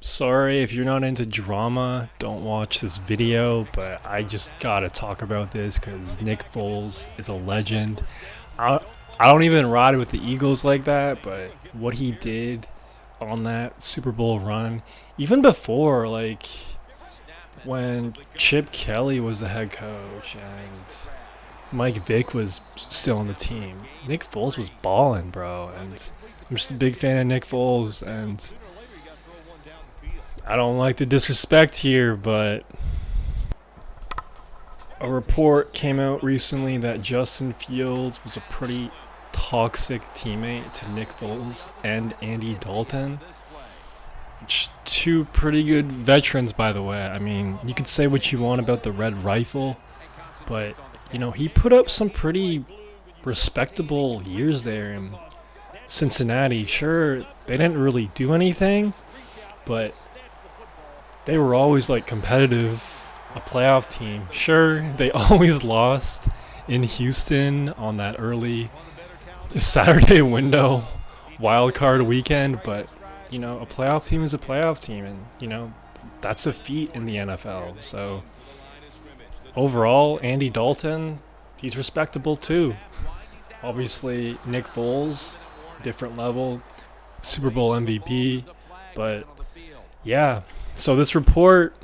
Sorry if you're not into drama, don't watch this video, but I just gotta talk about this because Nick Foles is a legend. I, I don't even ride with the Eagles like that, but what he did on that Super Bowl run, even before, like when Chip Kelly was the head coach and Mike Vick was still on the team, Nick Foles was balling, bro. And I'm just a big fan of Nick Foles, and I don't like the disrespect here, but a report came out recently that Justin Fields was a pretty toxic teammate to Nick Foles and Andy Dalton. Two pretty good veterans, by the way. I mean, you could say what you want about the Red Rifle, but, he put up some pretty respectable years there in Cincinnati. Sure, they didn't really do anything, but they were always like competitive, a playoff team. Sure, they always lost in Houston on that early Saturday window wild card weekend, but a playoff team is a playoff team, and that's a feat in the NFL. So overall, Andy Dalton, he's respectable too. Obviously, Nick Foles, different level, Super Bowl MVP, but yeah. So this report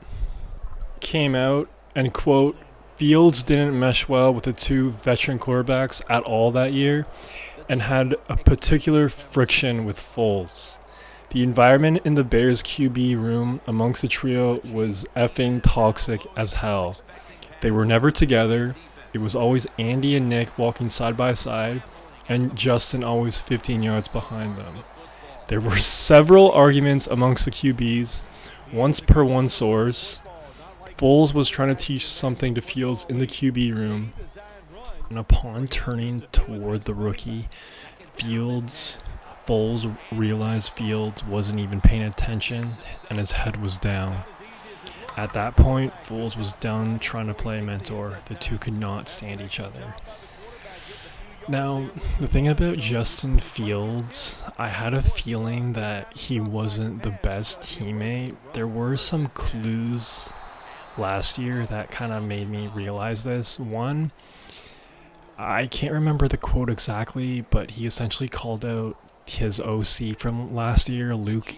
came out and, quote, Fields didn't mesh well with the two veteran quarterbacks at all that year and had a particular friction with Foles. The environment in the Bears QB room amongst the trio was effing toxic as hell. They were never together. It was always Andy and Nick walking side by side and Justin always 15 yards behind them. There were several arguments amongst the QBs, once per one source. Foles was trying to teach something to Fields in the QB room, and upon turning toward the rookie, Foles realized Fields wasn't even paying attention, and his head was down. At that point, Foles was done trying to play mentor. The two could not stand each other. Now, the thing about Justin Fields, I had a feeling that he wasn't the best teammate. There were some clues last year that kind of made me realize this. One, I can't remember the quote exactly, but he essentially called out his OC from last year, Luke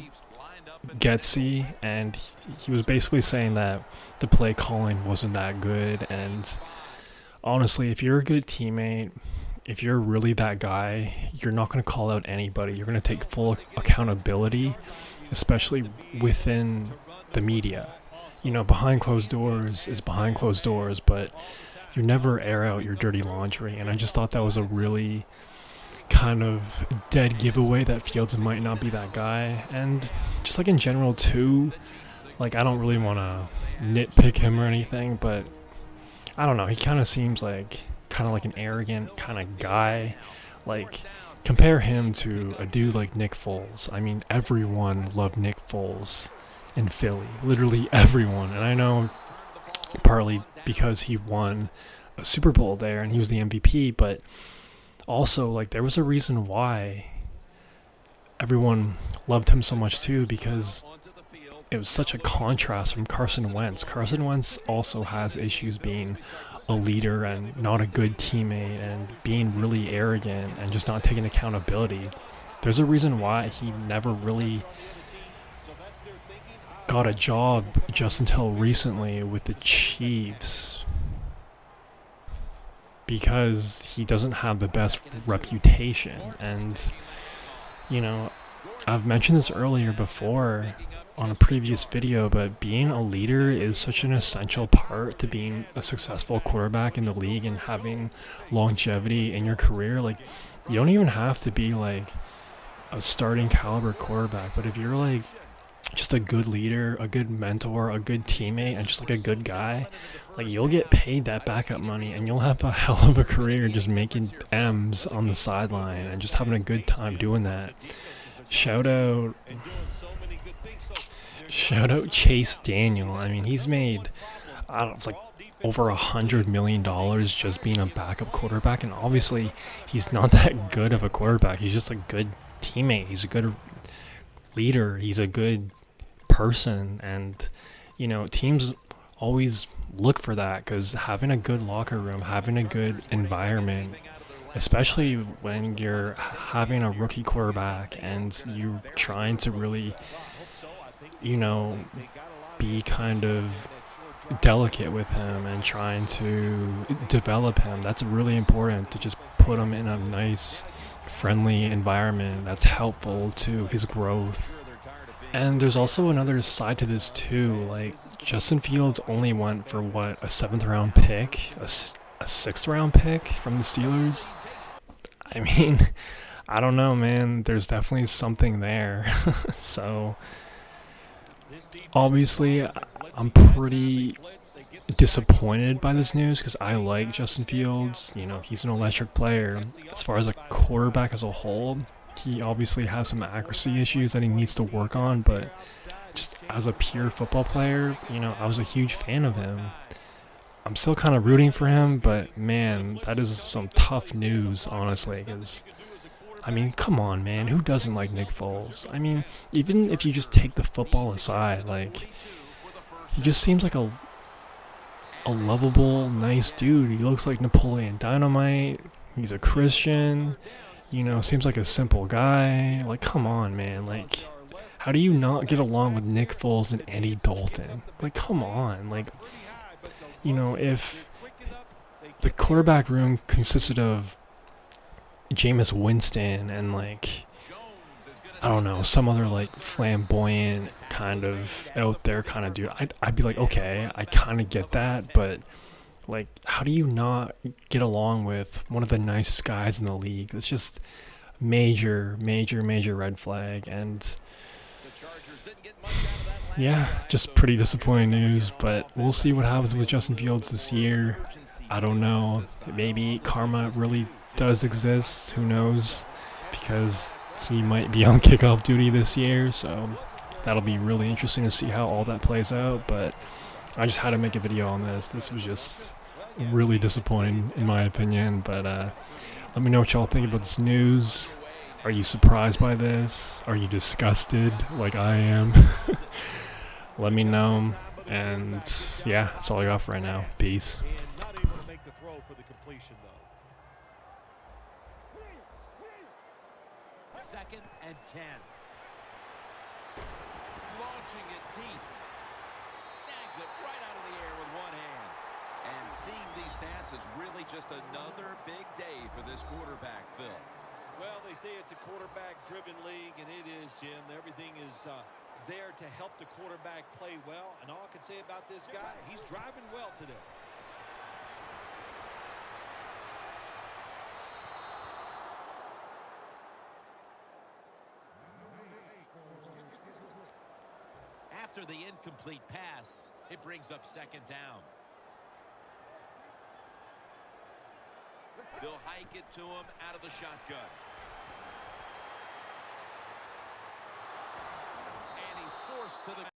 Getsy, and he was basically saying that the play calling wasn't that good. And honestly, if you're a good teammate, if you're really that guy, you're not going to call out anybody. You're going to take full accountability, especially within the media. Behind closed doors is behind closed doors, but you never air out your dirty laundry. And I just thought that was a really kind of dead giveaway that Fields might not be that guy. And just like in general too, like I don't really want to nitpick him or anything, but I don't know. He kind of seems like an arrogant kind of guy. Like, compare him to a dude like Nick Foles. I mean, everyone loved Nick Foles in Philly. Literally everyone. And I know partly because he won a Super Bowl there and he was the MVP, but also, like, there was a reason why everyone loved him so much too, because it was such a contrast from Carson Wentz. Carson Wentz also has issues being a leader and not a good teammate and being really arrogant and just not taking accountability. There's a reason why he never really got a job just until recently with the Chiefs, because he doesn't have the best reputation. And I've mentioned this earlier before on a previous video, but being a leader is such an essential part to being a successful quarterback in the league and having longevity in your career. Like, you don't even have to be like a starting caliber quarterback, but if you're like just a good leader, a good mentor, a good teammate, and just like a good guy, like, you'll get paid that backup money and you'll have a hell of a career just making M's on the sideline and just having a good time doing that. Shout out Chase Daniel. I mean, he's made, like over $100 million just being a backup quarterback, and obviously he's not that good of a quarterback. He's just a good teammate. He's a good leader. He's a good person. And, you know, teams always look for that because having a good locker room, having a good environment, especially when you're having a rookie quarterback and you're trying to really, you know, be kind of delicate with him and trying to develop him. That's really important to just put him in a nice, friendly environment that's helpful to his growth. And there's also another side to this too. Like, Justin Fields only went for what, a 7th-round pick, a 6th-round pick from the Steelers. I mean, I don't know, man. There's definitely something there. So obviously, I'm pretty disappointed by this news because I like Justin Fields. You know, he's an electric player. As far as a quarterback as a whole, he obviously has some accuracy issues that he needs to work on, but just as a pure football player, you know, I was a huge fan of him. I'm still kind of rooting for him, but man, that is some tough news, honestly, because I mean, come on, man. Who doesn't like Nick Foles? I mean, even if you just take the football aside, like, he just seems like a lovable, nice dude. He looks like Napoleon Dynamite. He's a Christian. You know, seems like a simple guy. Like, come on, man. Like, how do you not get along with Nick Foles and Andy Dalton? Like, come on. Like, you know, if the quarterback room consisted of Jameis Winston and, like, I don't know, some other, like, flamboyant kind of out there kind of dude, I'd be like, okay, I kind of get that, but, like, how do you not get along with one of the nicest guys in the league? It's just major red flag. And yeah, just pretty disappointing news, but we'll see what happens with Justin Fields this year. I don't know. Maybe karma really does exist. Who knows? Because he might be on kickoff duty this year, so that'll be really interesting to see how all that plays out. But I just had to make a video on this. This was just really disappointing in my opinion. But let me know what y'all think about this news. Are you surprised by this? Are you disgusted like I am? Let me know. And yeah, that's all I got for right now. Peace. Second and 10. Launching it deep. Snags it right out of the air with one hand. And seeing these stats is really just another big day for this quarterback, Phil. Well, they say it's a quarterback-driven league, and it is, Jim. Everything is there to help the quarterback play well. And all I can say about this guy, he's driving well today. After the incomplete pass, it brings up second down. They'll hike it to him out of the shotgun. And he's forced to the